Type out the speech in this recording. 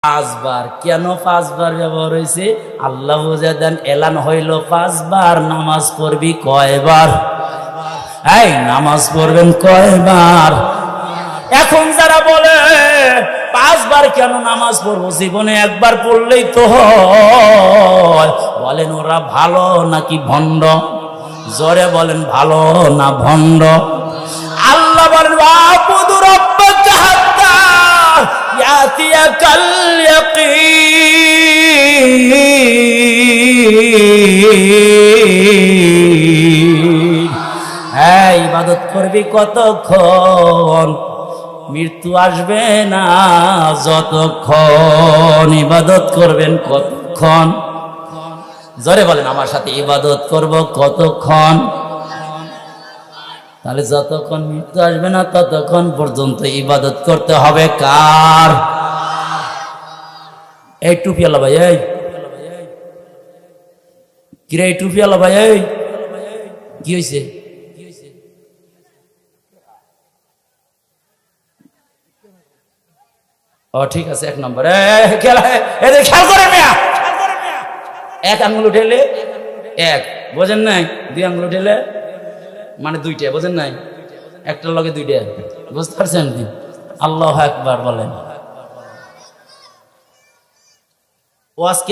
পাঁচবার। কেন পাঁচবার ব্যবহার হয়েছে? আল্লাহ বুঝে দেন, এলান হইল পাঁচবার। নামাজ পড়বি কয়বার? এই নামাজ পড়বেন কয়বার? এখন যারা বলে পাঁচবার কেন নামাজ পড়বো, জীবনে একবার পড়লেই তো হয়, বলেন ওরা ভালো নাকি ভণ্ড? জোরে বলেন, ভালো না ভণ্ড? আল্লাহ বলেন ওয়াবুদু রাব্বাকা হাত্তা ইয়াতিয়াকাল ইয়াকিন। হ্যাঁ, ইবাদত করবি কতক্ষণ? মৃত্যু আসবে না যতক্ষণ। ইবাদত করবেন কতক্ষণ? জোরে বলেন আমার সাথে, ইবাদত করব কতক্ষণ? তাহলে যতক্ষণ মৃত্যু আসবে না ততক্ষণ পর্যন্ত ইবাদত করতে হবে কার? এই টুপিওয়ালা ভাই, এই কিরে এই টুপিওয়ালা ভাই, এই কি হয়েছে? ও ঠিক আছে, এক নম্বর। খেয়াল করে মেয়া, এক আঙ্গুল উঠেলে এক, বোঝেন নাই? দুই আঙ্গুল উঠেলে মানে দুইটা, বোঝেন নাই? একটার লগে দুইটা, বুঝতে পারছেন? আল্লাহু আকবার বলেন। ও আজকে